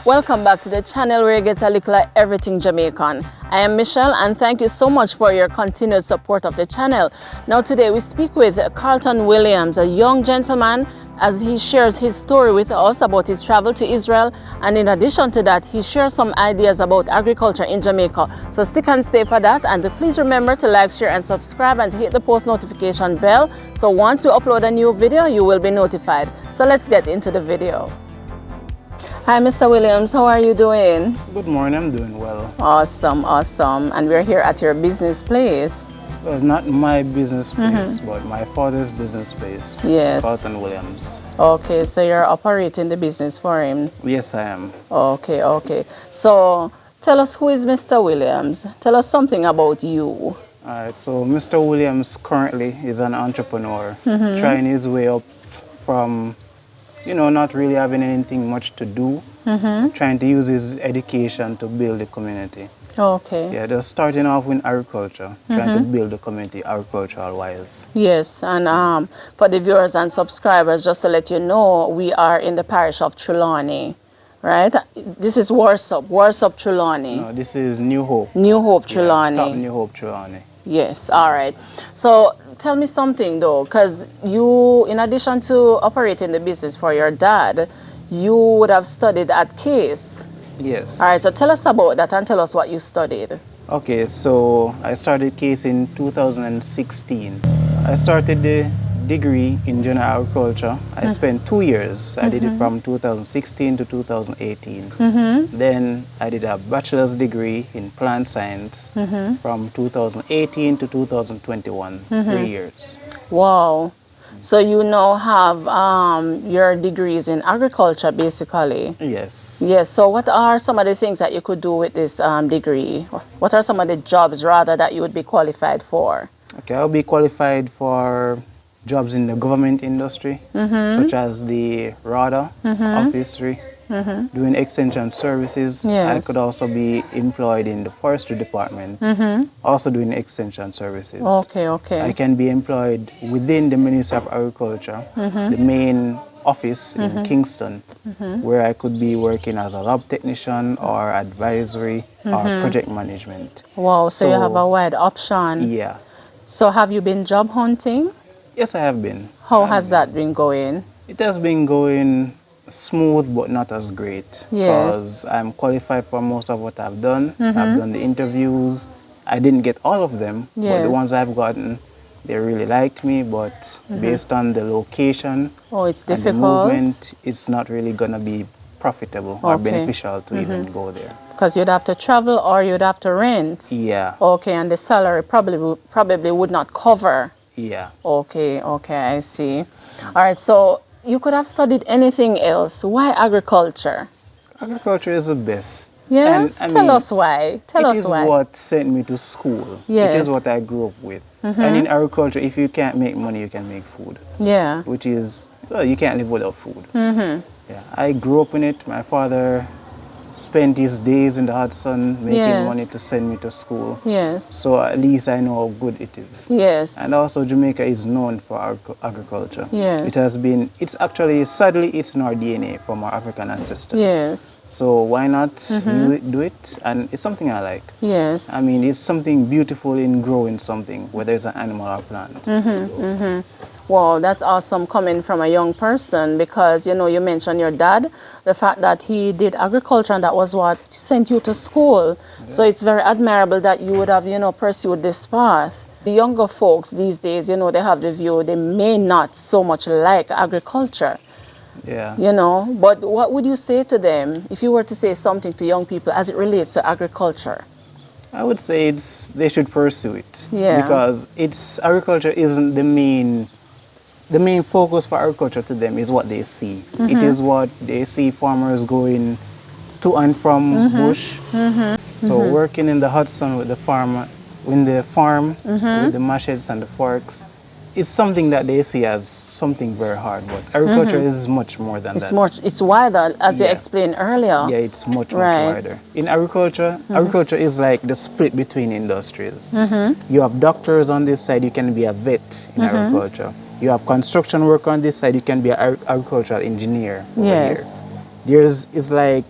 Welcome back to the channel where you get a little of everything Jamaican. I am Michelle and thank you so much for your continued support of the channel. Now today we speak with Carlton Williams, a young gentleman, as he shares his story with us about his travel to Israel, and in addition to that he shares some ideas about agriculture in Jamaica. So stick and stay for that, and please remember to like, share and subscribe and to hit the post notification bell so once we upload a new video you will be notified. So let's get into the video. Hi, Mr. Williams, how are you doing? Good morning, I'm doing well. Awesome, awesome. And we're here at your business place. Well, not my business place, but my father's business place. Yes. Carlton Williams. Okay, so you're operating the business for him? Yes, I am. Okay, okay. So tell us, who is Mr. Williams? Tell us something about you. All right, so Mr. Williams currently is an entrepreneur, trying his way up from, not really having anything much to do, trying to use his education to build the community. Okay. Yeah, they're starting off with agriculture, trying to build the community agricultural-wise. Yes, and for the viewers and subscribers, just to let you know, we are in the parish of Trelawny, right? This is Warsup Trelawny. No, this is New Hope. New Hope Trelawny. Top New Hope Trelawny. Yes, all right. So tell me something though, because you, in addition to operating the business for your dad, you would have studied at Case. Yes. All right, so tell us about that and tell us what you studied. Okay, so I started Case in 2016. I started the degree in general agriculture. I spent 2 years. I did it from 2016 to 2018. Then I did a bachelor's degree in plant science from 2018 to 2021, 3 years. Wow. So you now have your degrees in agriculture, basically. Yes. Yes. So what are some of the things that you could do with this degree? What are some of the jobs, rather, that you would be qualified for? Okay, I'll be qualified for jobs in the government industry, such as the RADA, officery, doing extension services. Yes. I could also be employed in the forestry department, also doing extension services. Okay, okay. I can be employed within the Ministry of Agriculture, the main office in Kingston, where I could be working as a lab technician or advisory or project management. Wow, so you have a wide option. Yeah. So have you been job hunting? Yes, I have been. How has that been going? It has been going smooth, but not as great. Yes. Because I'm qualified for most of what I've done. I've done the interviews. I didn't get all of them, but Yes. the ones I've gotten, they really liked me, but based on the location It's and the difficult. movement, it's not really going to be profitable or beneficial to even go there. Because you'd have to travel or you'd have to rent. Yeah. Okay, and the salary probably would not cover. Yeah. Okay, okay, I see. All right, so you could have studied anything else. Why agriculture? Agriculture is the best. Yes, And, I tell mean, us why. Tell us why. It is what sent me to school. Yes. It is what I grew up with. And in agriculture, if you can't make money, you can make food. Yeah. Which is, well, you can't live without food. Yeah, I grew up in it. My father spent his days in the hot sun making Yes. money to send me to school. Yes. So at least I know how good it is. Yes. And also Jamaica is known for agriculture. Yes. It has been, it's actually, sadly, it's in our DNA from our African ancestors. Yes. So why not do it? And it's something I like. Yes. I mean, it's something beautiful in growing something, whether it's an animal or plant. Wow, that's awesome coming from a young person, because, you mentioned your dad, the fact that he did agriculture and that was what sent you to school. Yeah. So it's very admirable that you would have, pursued this path. The younger folks these days, they have the view they may not so much like agriculture. Yeah. But what would you say to them if you were to say something to young people as it relates to agriculture? I would say they should pursue it. Yeah. Because agriculture isn't the main focus for agriculture to them is what they see. It is what they see farmers going to and from bush. So working in the hot sun with the farmer, in the farm, with the machetes and the forks, it's something that they see as something very hard. But agriculture is much more than that. It's wider, as you explained earlier. Yeah, it's much wider. In agriculture, agriculture is like the split between industries. You have doctors on this side, you can be a vet in agriculture. You have construction work on this side, you can be an agricultural engineer over here. It's like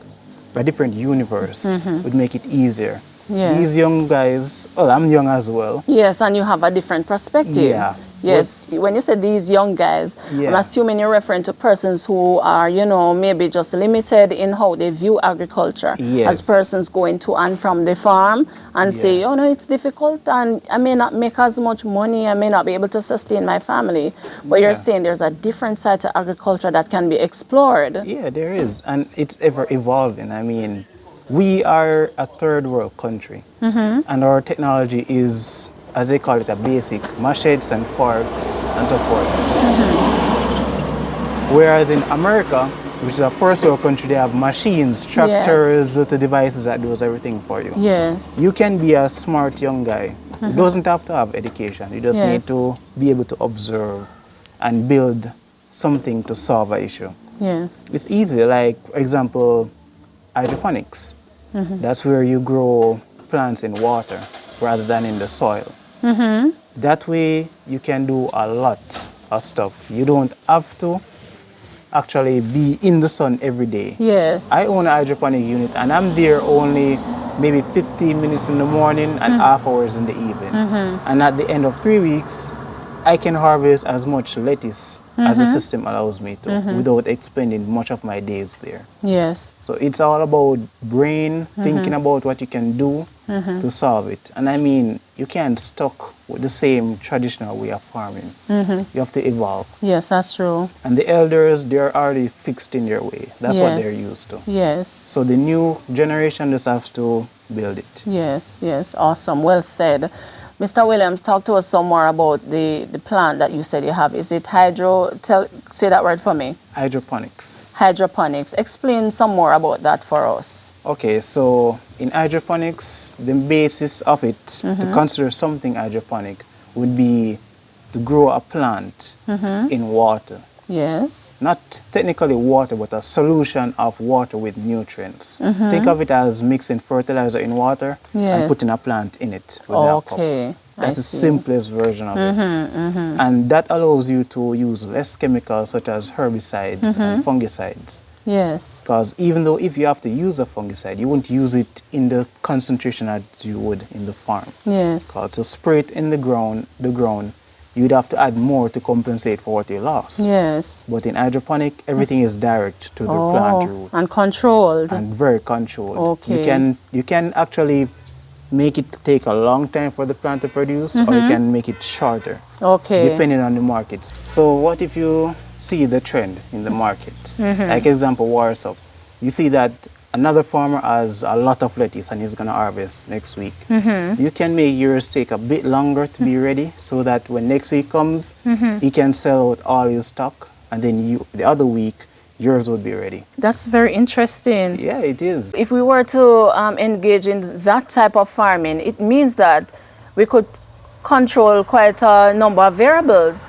a different universe would make it easier. Yes. These young guys, well, I'm young as well. Yes, and you have a different perspective. Yeah. Yes. When you say these young guys, I'm Yeah. assuming you're referring to persons who are, you know, maybe just limited in how they view agriculture. Yes. As persons going to and from the farm and say, Yeah. oh no, it's difficult and I may not make as much money, I may not be able to sustain my family. But Yeah. you're saying there's a different side to agriculture that can be explored. Yeah, there is. And it's ever evolving. I mean, we are a third world country. And our technology is, as they call it, a basic machetes and forks and so forth. Whereas in America, which is a first world country, they have machines, tractors, little devices that does everything for you. Yes. You can be a smart young guy. You doesn't have to have education. You just need Yes. to be able to observe and build something to solve an issue. Yes. It's easy, like, for example, hydroponics. That's where you grow plants in water rather than in the soil. That way, you can do a lot of stuff. You don't have to actually be in the sun every day. Yes. I own a hydroponic unit and I'm there only maybe 15 minutes in the morning and half hours in the evening. And at the end of 3 weeks, I can harvest as much lettuce as the system allows me to without expending much of my days there. Yes. So it's all about brain, thinking about what you can do to solve it. And I mean, you can't stuck with the same traditional way of farming. You have to evolve. Yes, that's true. And the elders, they're already fixed in their way. That's what Yeah. they're used to. Yes. So the new generation just has to build it. Yes, yes, awesome. Well said. Mr. Williams, talk to us some more about the plant that you said you have. Is it say that word for me. Hydroponics. Hydroponics. Explain some more about that for us. Okay, so in hydroponics, the basis of it, to consider something hydroponic, would be to grow a plant in water. Yes. Not technically water, but a solution of water with nutrients. Think of it as mixing fertilizer in water Yes. and putting a plant in it with that cup. Okay. That's I the see. simplest version of it. And that allows you to use less chemicals such as herbicides and fungicides. Yes. Because even though if you have to use a fungicide, you won't use it in the concentration that you would in the farm. Yes. Because to spray it in the ground, you'd have to add more to compensate for what you lost. Yes. But in hydroponic, everything is direct to the plant root And controlled. and very controlled. Okay. You can actually make it take a long time for the plant to produce, or you can make it shorter, Okay. depending on the markets. So what if you see the trend in the market? Like example, Warsaw. You see that another farmer has a lot of lettuce and he's going to harvest next week. You can make yours take a bit longer to be ready so that when next week comes, he can sell out all his stock, and then the other week, yours would be ready. That's very interesting. Yeah, it is. If we were to engage in that type of farming, it means that we could control quite a number of variables.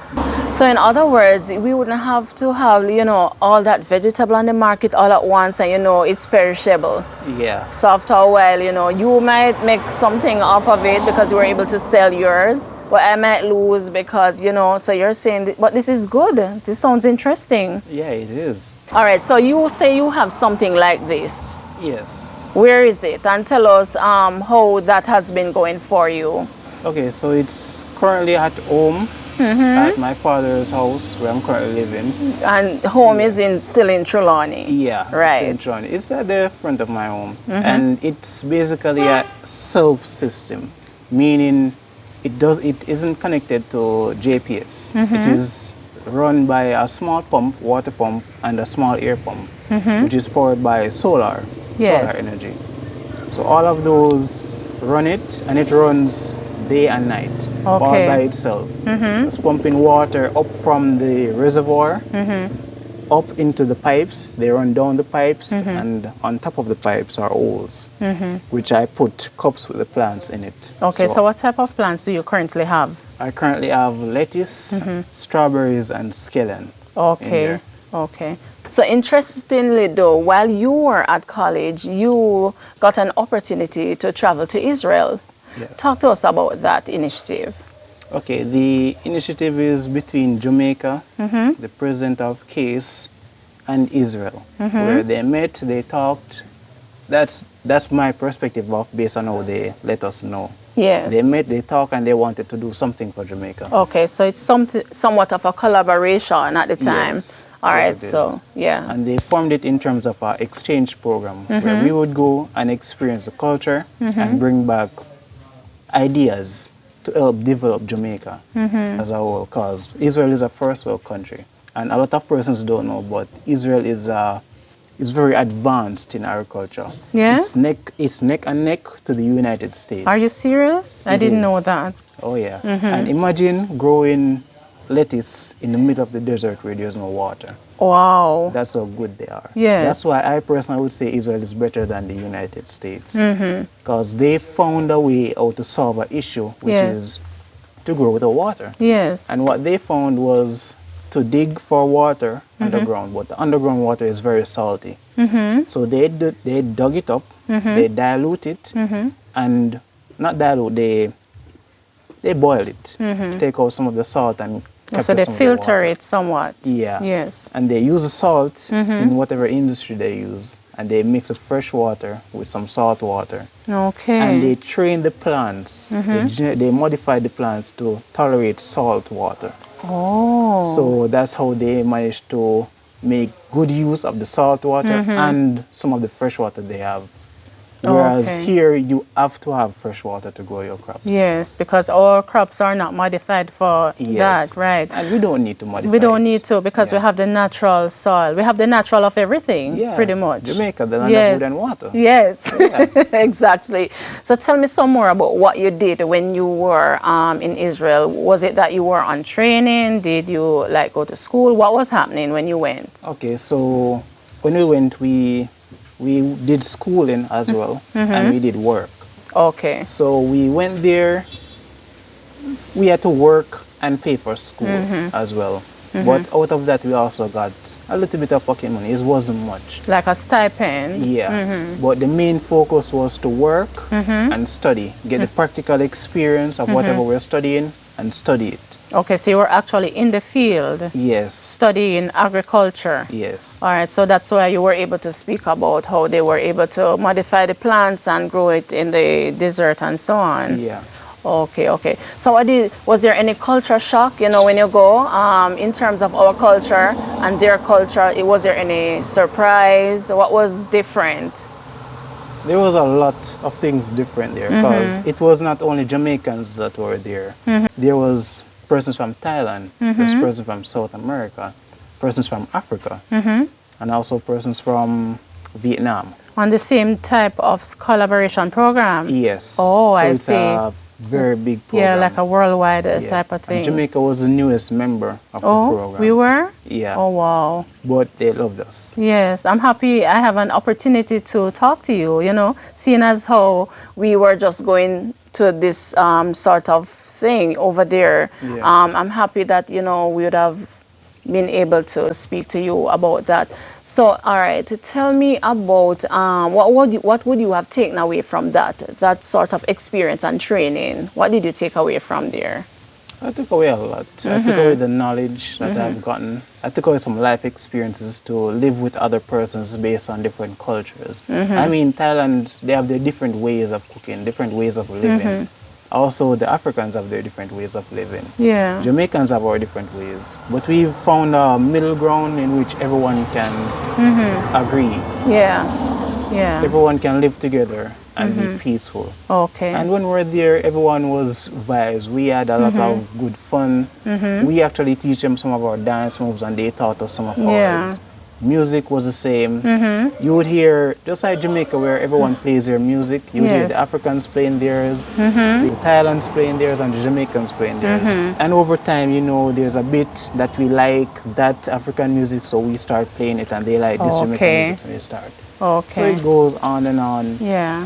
So in other words, we wouldn't have to have, you know, all that vegetable on the market all at once and, you know, it's perishable. Yeah. So after a while, you know, you might make something off of it because you were able to sell yours, but I might lose because, you know, so you're saying, but this is good. This sounds interesting. Yeah, it is. All right, so you say you have something like this. Yes. Where is it? And tell us how that has been going for you. Okay, so it's currently at home, at my father's house where I'm currently living. And home is still in Trelawny. Yeah, Right. it's in Trelawny. It's at the front of my home. And it's basically a self-system, meaning it isn't connected to JPS. It is run by a small pump, water pump, and a small air pump, which is powered by solar energy. So all of those run it, and it runs day and night, all by itself. It's pumping water up from the reservoir, up into the pipes. They run down the pipes, and on top of the pipes are holes, which I put cups with the plants in it. Okay, so what type of plants do you currently have? I currently have lettuce, strawberries, and scallion. Okay, okay. So interestingly though, while you were at college, you got an opportunity to travel to Israel. Yes. Talk to us about that initiative. Okay, the initiative is between Jamaica, the president of CASE, and Israel, where they met, they talked, that's my perspective of based on how they let us know. Yes. They met, they talk, and they wanted to do something for Jamaica. Okay, so it's somewhat of a collaboration at the time. Yes. All Yes, right, it so is. yeah. And they formed it in terms of our exchange program, where we would go and experience the culture and bring back ideas to help develop Jamaica as a whole. Because Israel is a first world country, and a lot of persons don't know, but Israel is very advanced in agriculture. Yes? It's neck and neck to the United States. Are you serious? I It didn't know is. that. Oh yeah. And imagine growing lettuce in the middle of the desert where there's no water. Wow. That's how good they are. Yes. That's why I personally would say Israel is better than the United States. Because they found a way how to solve an issue, which Yes. is to grow without water. Yes. And what they found was to dig for water underground, but the underground water is very salty. So they dug it up, they dilute it, and not dilute, they boil it to take out some of the salt and capture So they some of the filter water. it somewhat. Yeah. Yes. And they use the salt in whatever industry they use, and they mix the fresh water with some salt water. Okay. And they train the plants, they modify the plants to tolerate salt water. Oh. So that's how they manage to make good use of the salt water and some of the fresh water they have. Whereas Okay. here you have to have fresh water to grow your crops. Yes, because our crops are not modified for Yes. that, right? And we don't need to modify We don't it. need to because we Yeah. have the natural soil. We have the natural of everything, Yeah, pretty much. Jamaica, the land Yes. of wood and water. Yes, Yeah. exactly. So tell me some more about what you did when you were in Israel. Was it that you were on training? Did you like go to school? What was happening when you went? Okay, so when we went, we did schooling as well, and we did work. Okay. So we went there, we had to work and pay for school as well. But out of that, we also got a little bit of pocket money. It wasn't much. Like a stipend? Yeah. But the main focus was to work and study, get the practical experience of whatever we're studying and study it. Okay, so you were actually in the field Yes. studying agriculture. Yes. All right, so that's why you were able to speak about how they were able to modify the plants and grow it in the desert and so on. Yeah. Okay, okay. So was there any culture shock, when you go, in terms of our culture and their culture? Was there any surprise? What was different? There was a lot of things different there because it was not only Jamaicans that were there. There was persons from Thailand, there's persons from South America, persons from Africa, and also persons from Vietnam. On the same type of collaboration program? Yes. Oh, so I it's see. a very big program. Yeah, like a worldwide Yeah. type of thing. And Jamaica was the newest member of the program. We were? Yeah. Oh, wow. But they loved us. Yes, I'm happy I have an opportunity to talk to you, seeing as how we were just going to this sort of thing over there. Yeah. I'm happy that, we would have been able to speak to you about that. So, all right, tell me about what would you have taken away from that sort of experience and training? What did you take away from there? I took away a lot. I took away the knowledge that I've gotten. I took away some life experiences to live with other persons based on different cultures. I mean, Thailand, they have their different ways of cooking, different ways of living. Also, the Africans have their different ways of living. Yeah. Jamaicans have our different ways. But we've found a middle ground in which everyone can agree. Yeah. Yeah. Everyone can live together and be peaceful. Okay. And when we were there, everyone was vibes. We had a lot of good fun. We actually teach them some of our dance moves and they taught us some of ours. Music was the same. You would hear, just like Jamaica where everyone plays their music, you would hear the Africans playing theirs, the Thailands playing theirs, and the Jamaicans playing theirs. And over time, there's a bit that we like that African music, so we start playing it, and they like this Jamaican music when they start. Okay. So it goes on and on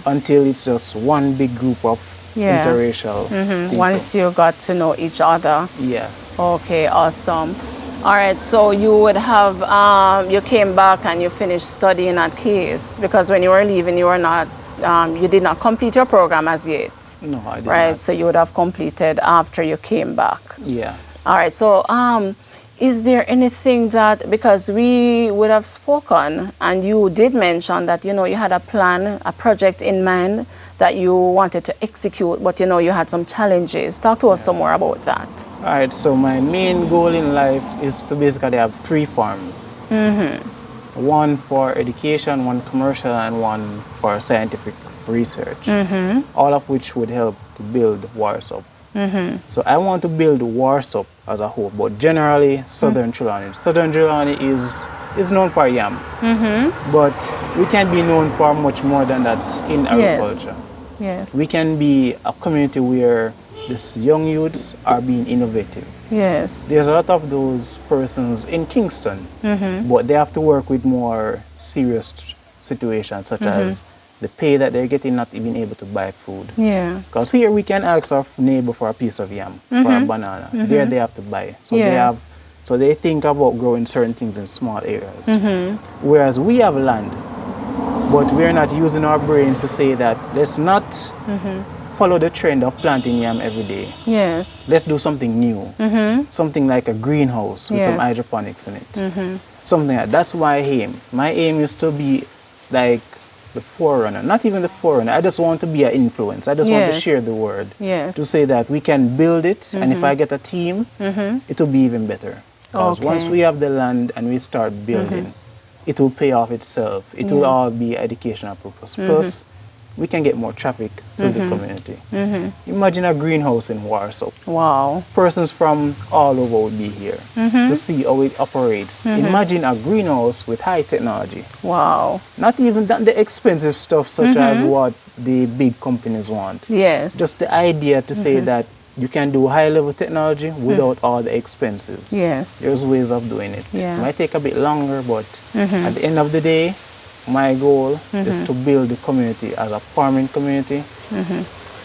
until it's just one big group of interracial people. Once you got to know each other. Yeah. Okay, awesome. All right, so you would have, you came back and you finished studying at Case because when you were leaving, you were not, you did not complete your program as yet. No, I did right? not. So you would have completed after you came back. Yeah. All right, so is there anything that, because we would have spoken and you did mention that, you know, you had a plan, a project in mind that you wanted to execute, but you know, you had some challenges. Talk to us some more about that. All right, so my main goal in life is to basically have 3 farms. One for education, one commercial, and one for scientific research. All of which would help to build Warsop. So I want to build Warsop as a whole, but generally Southern Trelawny. Southern Trelawny is known for yam, but we can be known for much more than that in agriculture. Yes. We can be a community where these young youths are being innovative. Yes. There's a lot of those persons in Kingston, but they have to work with more serious situations, such as the pay that they're getting, not even able to buy food. Yeah. Because here we can ask our neighbor for a piece of yam, for a banana. There they have to buy. So they think about growing certain things in small areas. Whereas we have land, but we're not using our brains to say that let's not follow the trend of planting yam every day. Yes. Let's do something new. Something like a greenhouse with some hydroponics in it. Something like that's my aim. My aim is to be like the forerunner, not even the forerunner. I just want to be an influence. I just want to share the word. To say that we can build it, and if I get a team, it will be even better. Because once we have the land and we start building, it will pay off itself. It will all be educational purpose. Plus, we can get more traffic through the community. Imagine a greenhouse in Warsop. Wow. Persons from all over would be here to see how it operates. Imagine a greenhouse with high technology. Wow. Not even the expensive stuff such as what the big companies want. Yes. Just the idea to say that you can do high-level technology without all the expenses. Yes. There's ways of doing it. Yeah. It might take a bit longer, but at the end of the day, my goal is to build the community as a farming community,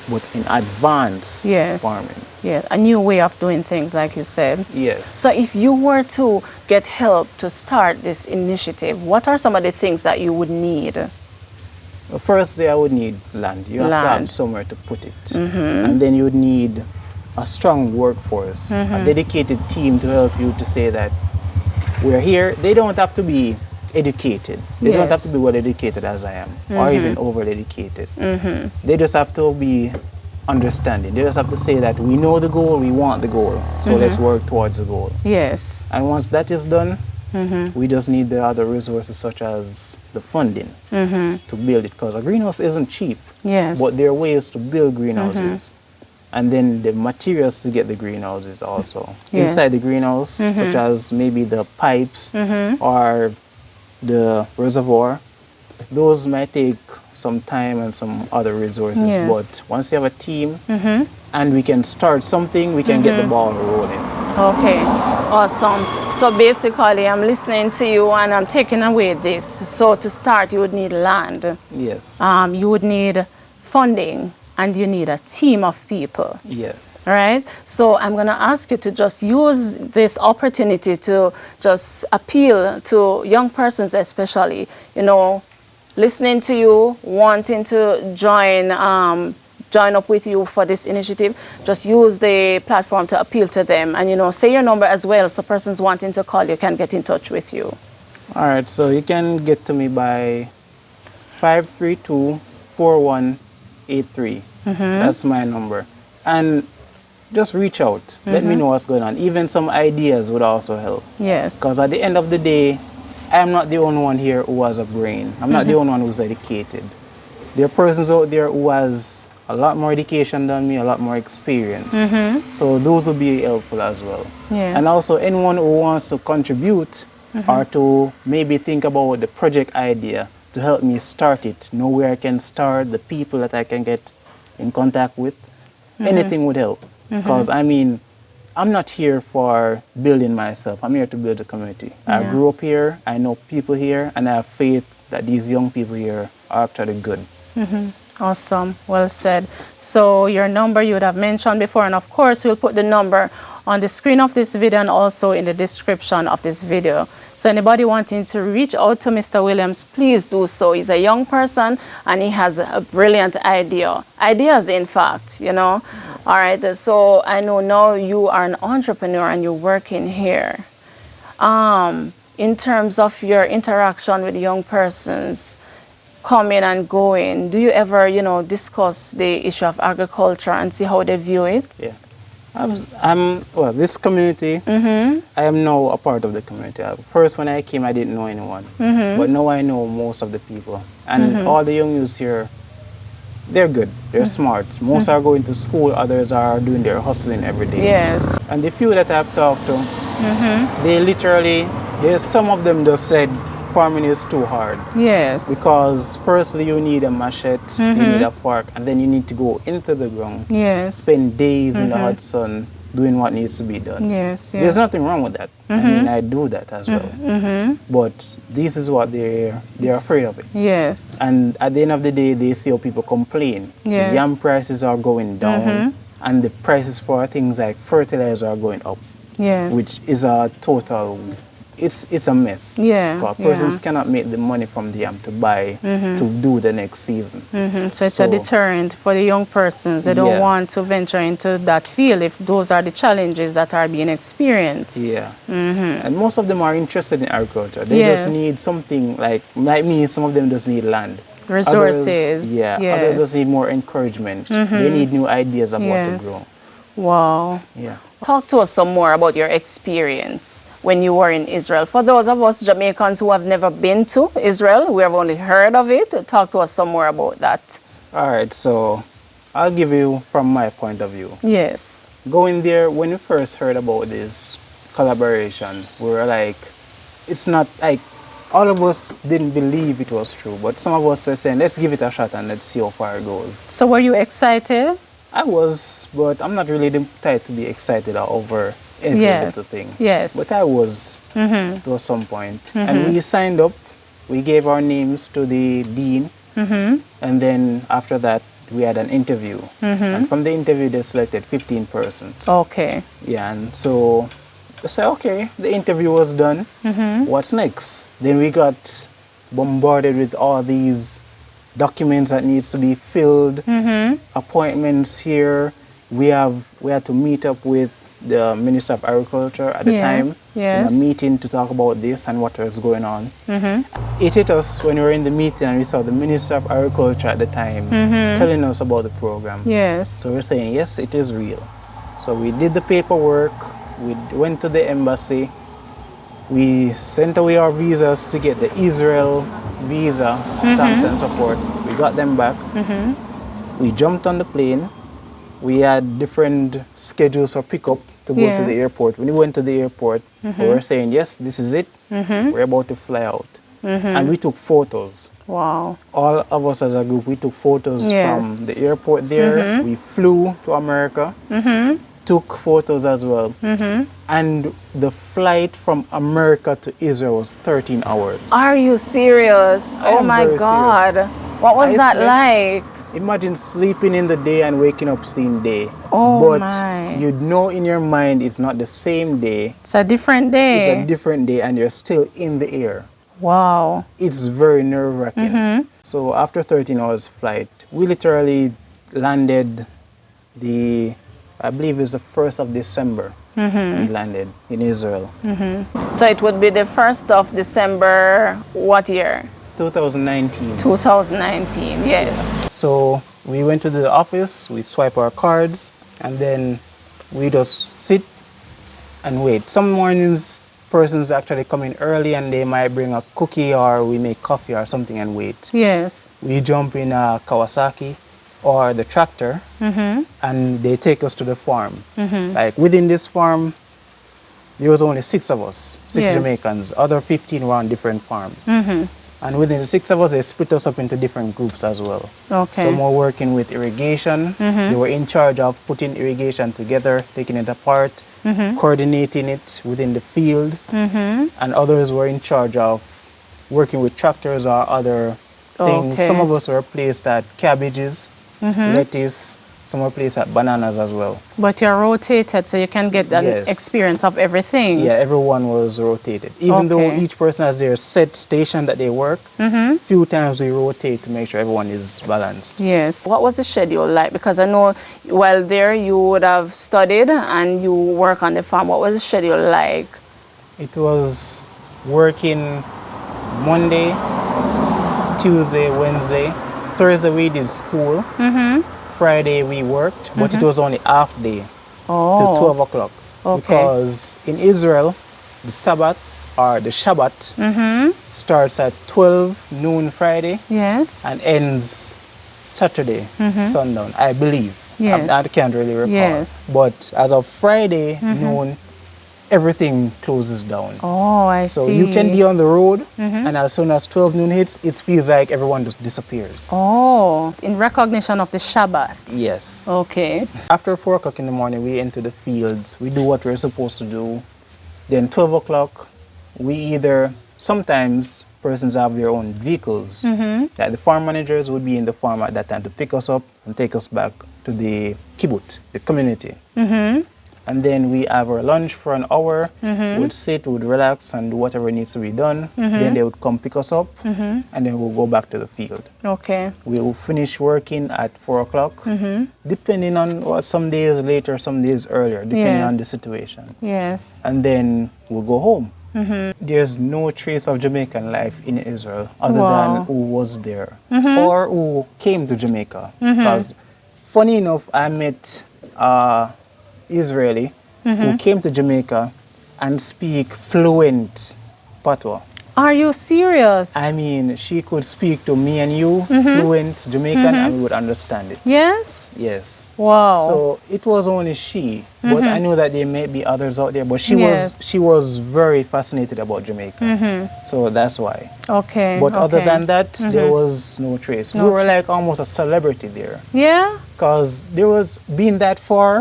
but in advanced farming. Yes, a new way of doing things, like you said. Yes. So if you were to get help to start this initiative, what are some of the things that you would need? Well, firstly, I would need land. You have to have somewhere to put it. And then you would need a strong workforce, a dedicated team to help you to say that we're here. They don't have to be educated. They don't have to be well educated as I am, or even over educated. They just have to be understanding. They just have to say that we know the goal, we want the goal, so let's work towards the goal. Yes. And once that is done, we just need the other resources such as the funding to build it, because a greenhouse isn't cheap. Yes. But there are ways to build greenhouses. And then the materials to get the greenhouses also. Inside the greenhouse, such as maybe the pipes or the reservoir, those might take some time and some other resources. But once you have a team and we can start something, we can get the ball rolling. Okay, awesome. So basically, I'm listening to you and I'm taking away this. So to start, you would need land. Yes. You would need funding, and you need a team of people. Yes. All right? So I'm going to ask you to just use this opportunity to just appeal to young persons especially, you know, listening to you, wanting to join up with you for this initiative. Just use the platform to appeal to them, and, you know, say your number as well, so persons wanting to call you can get in touch with you. All right, so you can get to me by 532-4183. That's my number. And just reach out. Let me know what's going on. Even some ideas would also help. Yes. Because at the end of the day, I'm not the only one here who has a brain. I'm not the only one who's educated. There are persons out there who has a lot more education than me, a lot more experience. So those will be helpful as well. Yes. And also anyone who wants to contribute or to maybe think about the project idea to help me start it, know where I can start, the people that I can get in contact with, anything would help. Because I mean, I'm not here for building myself, I'm here to build the community. I grew up here, I know people here, and I have faith that these young people here are actually good. Awesome, well said. So your number you would have mentioned before, and of course we'll put the number on the screen of this video and also in the description of this video. So anybody wanting to reach out to Mr. Williams, please do so. He's a young person and he has a brilliant ideas in fact, you know. All right, so I know now you are an entrepreneur and you're working here. In terms of your interaction with young persons coming and going, do you ever, discuss the issue of agriculture and see how they view it? Yeah. Well, this community, I am now a part of the community. First, when I came, I didn't know anyone. But now I know most of the people. And all the young youths here, they're good. They're smart. Most are going to school, others are doing their hustling every day. Yes. And the few that I've talked to, they literally, some of them just said farming is too hard. Yes. Because firstly you need a machete, you need a fork, and then you need to go into the ground. Yes. Spend days in the hot sun doing what needs to be done. Yes. There's nothing wrong with that. I mean, I do that as well. But this is what they're afraid of it. Yes. And at the end of the day, they see how people complain. Yes. The yam prices are going down, and the prices for things like fertilizer are going up. Yes. Which is a total, it's a mess. Yeah. Because persons cannot make the money from the yam to buy to do the next season. So it's a deterrent for the young persons. They don't want to venture into that field if those are the challenges that are being experienced. Yeah. And most of them are interested in agriculture. They just need something like me, some of them just need land. Resources. Others just need more encouragement. They need new ideas of what to grow. Wow. Yeah. Talk to us some more about your experience when you were in Israel. For those of us Jamaicans who have never been to Israel, we have only heard of it. Talk to us some more about that. All right, so I'll give you from my point of view. Yes. Going there, when we first heard about this collaboration, we were like, it's not like, all of us didn't believe it was true, but some of us were saying, let's give it a shot and let's see how far it goes. So were you excited? I was, but I'm not really the type to be excited over every little thing. Yes. But I was to some point. And we signed up, we gave our names to the dean, and then after that, we had an interview. And from the interview, they selected 15 persons. Okay. Yeah, and so I said, okay, the interview was done. What's next? Then we got bombarded with all these documents that needs to be filled, appointments here. We had to meet up with the Minister of Agriculture at the time in a meeting to talk about this and what was going on. It hit us when we were in the meeting and we saw the Minister of Agriculture at the time telling us about the program. Yes. So we're saying, yes, it is real. So we did the paperwork, we went to the embassy, we sent away our visas to get the Israel visa stamped and so forth. We got them back. We jumped on the plane. We had different schedules for pickup to go to the airport. When we went to the airport, we were saying, yes, this is it. We're about to fly out. And we took photos. Wow. All of us as a group, we took photos from the airport there. We flew to America, took photos as well. And the flight from America to Israel was 13 hours. Are you serious? Oh my God. Serious. What was that like? Imagine sleeping in the day and waking up seeing day. Oh but my. You know in your mind it's not the same day. It's a different day. It's a different day and you're still in the air. Wow. It's very nerve-wracking. So after 13 hours flight, we literally landed I believe it's the 1st of December. We landed in Israel. So it would be the 1st of December, what year? 2019. 2019, yes. So we went to the office, we swipe our cards, and then we just sit and wait. Some mornings, persons actually come in early and they might bring a cookie or we make coffee or something and wait. Yes. We jump in a Kawasaki or the tractor and they take us to the farm. Like within this farm, there was only 6 of us, 6 Jamaicans. Other 15 were on different farms. And within the 6 of us, they split us up into different groups as well. Okay. Some were working with irrigation. They were in charge of putting irrigation together, taking it apart, coordinating it within the field. And others were in charge of working with tractors or other things. Some of us were placed at cabbages, lettuce. Some were placed at bananas as well. But you're rotated so you can get an experience of everything. Yeah, everyone was rotated. Even though each person has their set station that they work, few times we rotate to make sure everyone is balanced. Yes. What was the schedule like? Because I know while there you would have studied and you work on the farm. What was the schedule like? It was working Monday, Tuesday, Wednesday. Thursday we did school. Friday we worked, but it was only half day till 12 o'clock. Okay. Because in Israel, the Sabbath or the Shabbat starts at 12 noon Friday Yes. and ends Saturday sundown, I believe. Yes. I can't really recall. Yes. But as of Friday noon, everything closes down. Oh, I So see. you can be on the road, and as soon as 12 noon hits, it feels like everyone just disappears. Oh, in recognition of the Shabbat. Yes. Okay. After 4 o'clock in the morning, we enter the fields. We do what we're supposed to do. Then 12 o'clock, we either, sometimes persons have their own vehicles. Like the farm managers would be in the farm at that time to pick us up and take us back to the kibbutz, the community. And then we have our lunch for an hour. We'd sit, we'd relax and do whatever needs to be done. Then they would come pick us up and then we'll go back to the field. Okay. We will finish working at 4 o'clock, depending on what, some days later, some days earlier, depending on the situation. Yes. And then we'll go home. There's no trace of Jamaican life in Israel other than who was there or who came to Jamaica. Because funny enough, I met Israeli who came to Jamaica and speak fluent patois. Are you serious? I mean, she could speak to me and you fluent Jamaican and we would understand it. Yes. Yes. Wow. So it was only she, but I know that there may be others out there. But she Yes. she was very fascinated about Jamaica, so that's why. Okay. But other okay. than that, there was no trace. We were like almost a celebrity there, Yeah. because there was being that far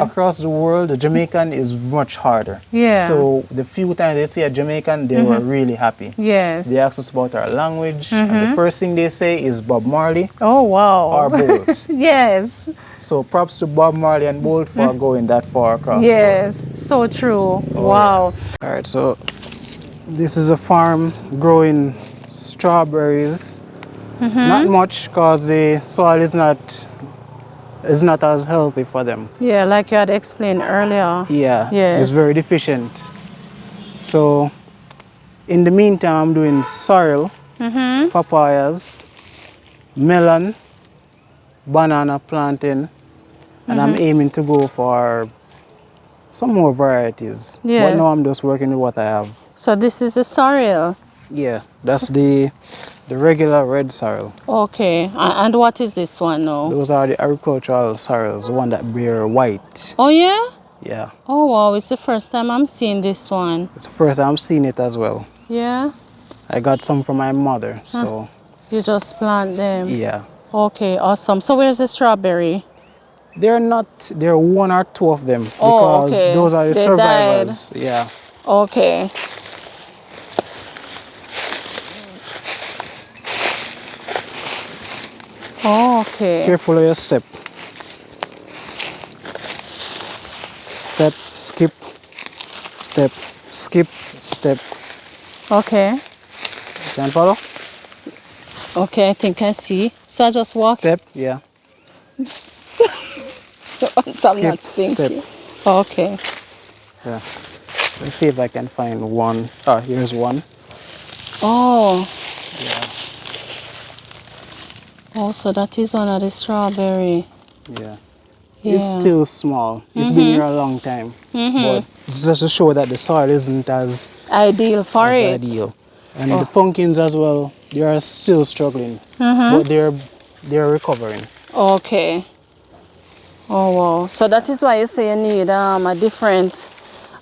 across the world. The Jamaican is much harder. Yeah. So the few times they see a Jamaican, they were really happy. Yes. They ask us about our language, and the first thing they say is Bob Marley Oh, wow. or Bolt. Yes. So props to Bob Marley and Bolt for going that far across. Yes. So true. Wow. All right, so this is a farm growing strawberries. Not much because the soil is not as healthy for them. Yeah, like you had explained earlier. Yeah, Yes. it's very deficient. So in the meantime, I'm doing sorrel, papayas, melon, banana, plantain, and I'm aiming to go for some more varieties. But Yes. now I'm just working with what I have. So this is a sorrel. Yeah, that's the regular red sorrel. Okay. And what is this one now? Those are the agricultural sorrels, the one that bear white. Oh, yeah? Yeah, Oh, wow. It's the first time I'm seeing this one. it's the first time I'm seeing it as well. Yeah? I got some from my mother, so You just plant them. yeah. Okay, awesome. So where's the strawberry? They're one or two of them because Oh, okay. those are the They survivors. Yeah. Okay. Okay. Careful of your step. Step, skip, step, skip, step. Okay. Can follow? Okay, I think I see. So I just walk. Step, yeah. So I'm not Skip, sinking. step. Okay. Yeah. Let's see if I can find one. Ah, here's one. Oh. Yeah. Oh, so that is one of the strawberry. Yeah. Yeah. It's still small. It's been here a long time. But it's just to show that the soil isn't as Ideal for it. ideal. And the pumpkins as well, they are still struggling. But they're recovering. Okay. Oh, wow. So that is why you say you need a different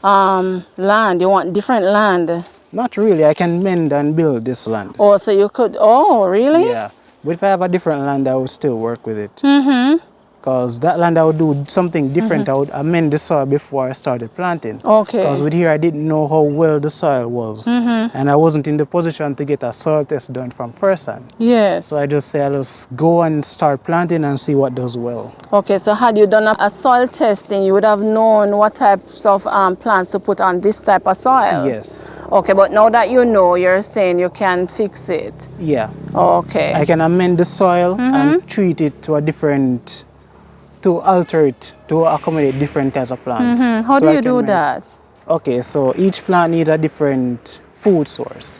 land. You want different land. Not really. I can mend and build this land. Oh, so you could. Oh, really? Yeah. But if I have a different land, I would still work with it. Because that land I would do something different. I would amend the soil before I started planting. Okay. Because with here I didn't know how well the soil was. And I wasn't in the position to get a soil test done from first hand. Yes. So I just say I'll just go and start planting and see what does well. Okay, so had you done a soil testing, you would have known what types of plants to put on this type of soil? Yes. Okay, but now that you know, you're saying you can fix it. Yeah. Okay. I can amend the soil and treat it to a different, to alter it to accommodate different types of plants. How So do I you can do make- that? Okay, so each plant needs a different food source.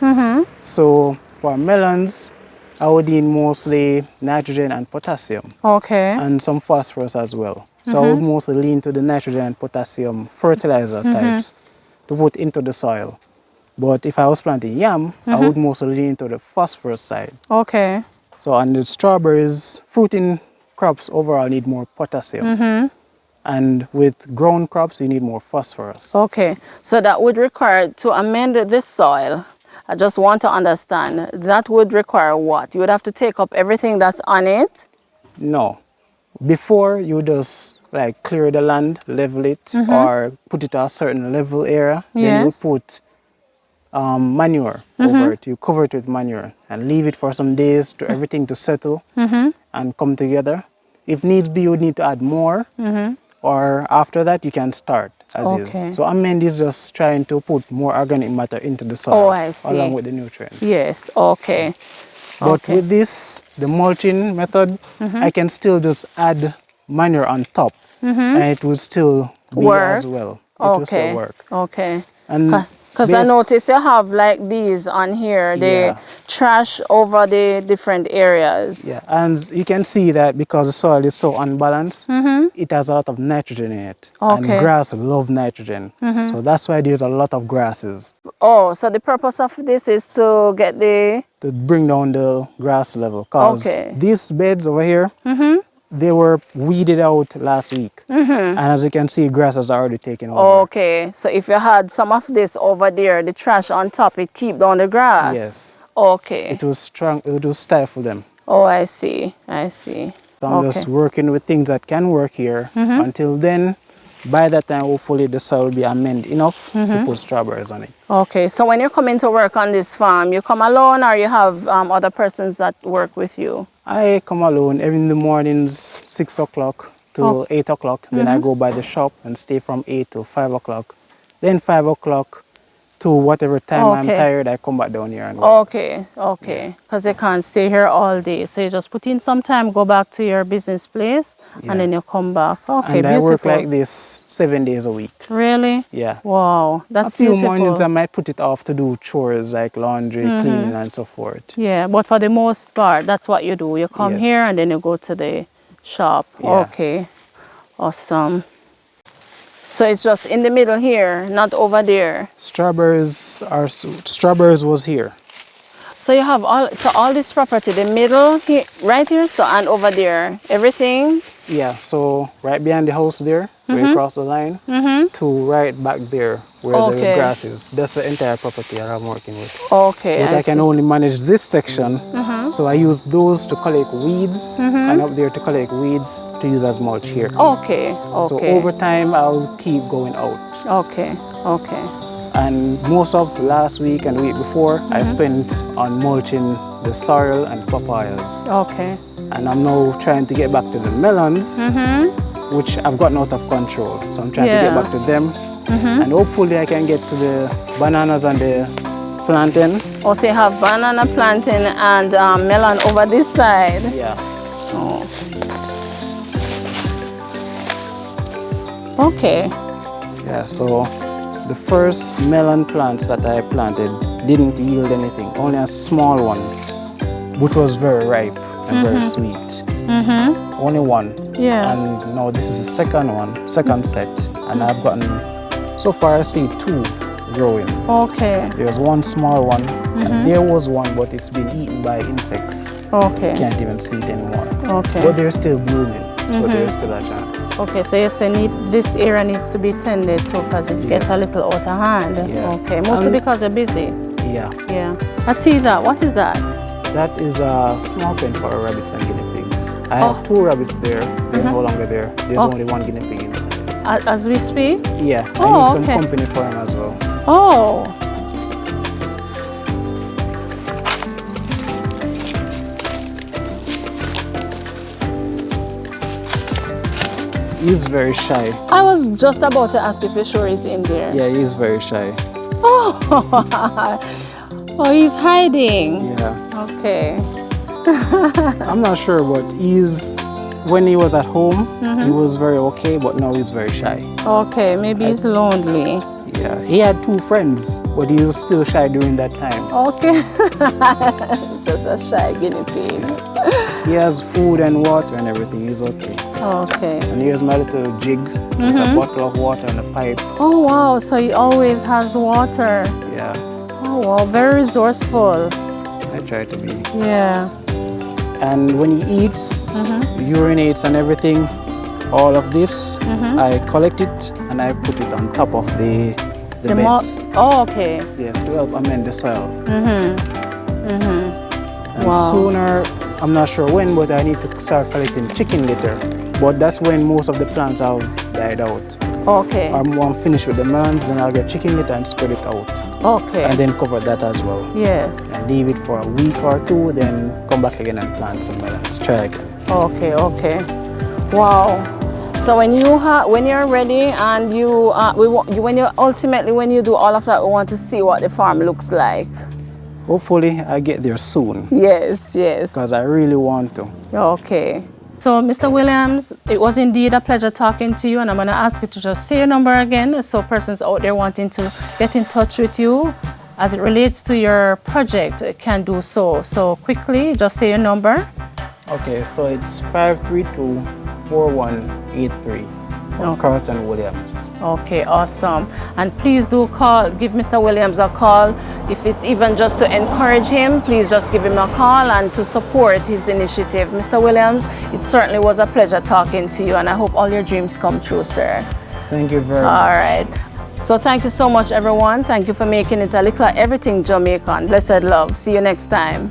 So for melons, I would need mostly nitrogen and potassium, Okay. and some phosphorus as well. So I would mostly lean to the nitrogen and potassium fertilizer types to put into the soil. But if I was planting yam, I would mostly lean to the phosphorus side. Okay. So on the strawberries, fruiting crops overall need more potassium. And with grown crops, you need more phosphorus. Okay. So that would require to amend this soil. I just want to understand. That would require what? You would have to take up everything that's on it? No. Before, you just like clear the land, level it, or put it at a certain level area. Then you Yes. put manure over it. You cover it with manure and leave it for some days to everything to settle and come together. If needs be, you would need to add more, or after that, you can start as Okay. is. So amend is just trying to put more organic matter into the soil Oh, I see. along with the nutrients. Yes. Okay. But Okay. with this, the mulching method, I can still just add manure on top and it will still be Work. as well. It will still Okay. work. Okay. And Because I base- notice you have like these on here, they Yeah. trash over the different areas. Yeah, and you can see that because the soil is so unbalanced, it has a lot of nitrogen in it. And Okay. grass love nitrogen. So that's why there's a lot of grasses Oh, so the purpose of this is to get the... to bring down the grass level. Because Okay. these beds over here, they were weeded out last week. And as you can see, grass has already taken over. Okay, so if you had some of this over there, the trash on top, it keep down the grass? Yes. Okay. It was strong, it will stifle them. Oh, I see. I see. So I'm Okay. just working with things that can work here. Until then, by that time, hopefully the soil will be amended enough to put strawberries on it. Okay, so when you're coming to work on this farm, you come alone or you have other persons that work with you? I come alone every in the mornings, 6 o'clock to 8 o'clock. Then I go by the shop and stay from 8 to 5 o'clock. Then 5 o'clock to whatever time I'm Okay. tired, I come back down here and work. Okay, okay. Because you can't stay here all day. So you just put in some time, go back to your business place, Yeah. and then you come back. Okay, And I beautiful. work like this 7 days a week. Really? Yeah. Wow, that's A few beautiful. mornings I might put it off to do chores like laundry, cleaning and so forth. Yeah, but for the most part, that's what you do. You come Yes. here and then you go to the shop. Yeah. Okay, awesome. So it's just in the middle here, not over there. Strawberries was here. So you have all this property, the middle here, right here, so and over there, everything. Yeah, so right behind the house there, way across the line, to right back there where the Okay. grass is. That's the entire property that I'm working with. Okay, But I can see. only manage this section, so I use those to collect weeds, and up there to collect weeds to use as mulch here. Okay, So okay, over time, I'll keep going out. okay, okay. And most of last week and the week before, I spent on mulching the sorrel and papayas. Okay. And I'm now trying to get back to the melons, which I've gotten out of control. So I'm trying to get Yeah. back to them. And hopefully I can get to the bananas and the plantain. Also you have banana planting and melon over this side. Yeah. Oh. Okay. Yeah, so the first melon plants that I planted didn't yield anything, only a small one, which was very ripe and very sweet. Only one. Yeah. And now this is the second set. And I've gotten, so far I see 2 growing. Okay. There's one small one, and there was one, but it's been eaten by insects. Okay. Can't even see it anymore. Okay. But they're still blooming, so there's still a chance. Okay, so you say this area needs to be tended to because it gets a Yes. little out of hand. Yeah. Okay, mostly because you're busy. Yeah. Yeah. I see that. What is that? That is a small pen for rabbits and guinea pigs. I have 2 rabbits there. They're no longer there. There's only 1 guinea pig inside. As we speak? Yeah, I Oh, need some okay. company for him as well. Oh. He's very shy. I was just about to ask if you're sure he's in there. Yeah, he's very shy. Oh, oh, he's hiding. Yeah. Okay. I'm not sure, but when he was at home, he was very okay, but now he's very shy. Okay, maybe he's lonely. Yeah, he had 2 friends, but he was still shy during that time. Okay. Just a shy guinea pig. He has food and water and everything, he's okay. Okay. And here's my little jig, with a bottle of water and a pipe. Oh wow, so he always has water. Yeah, Oh wow, very resourceful. I try to be. Yeah. And when he eats, urinates and everything, all of this, I collect it and I put it on top of the beds. Oh, okay. Yes, to help amend the soil. And Wow. sooner, I'm not sure when, but I need to start collecting chicken litter. But that's when most of the plants have died out. Okay. I'm finished with the melons, and I'll get chicken litter and spread it out. Okay. And then cover that as well. Yes. And leave it for a week or 2, then come back again and plant some melons. Try again. Okay. Okay. Wow. So when you're ready and when you do all of that, we want to see what the farm looks like. Hopefully, I get there soon. Yes. Yes. Because I really want to. Okay. So, Mr. Williams, it was indeed a pleasure talking to you, and I'm going to ask you to just say your number again so persons out there wanting to get in touch with you as it relates to your project can do so. So, quickly, just say your number. Okay, so it's 532-4183. Carlton Williams. Okay, awesome. And please do give Mr. Williams a call. If it's even just to encourage him, please just give him a call and to support his initiative. Mr. Williams, it certainly was a pleasure talking to you, and I hope all your dreams come true, sir. Thank you very much. All right. So thank you so much, everyone. Thank you for making it a Likkle Everyting Jamaican. Blessed love. See you next time.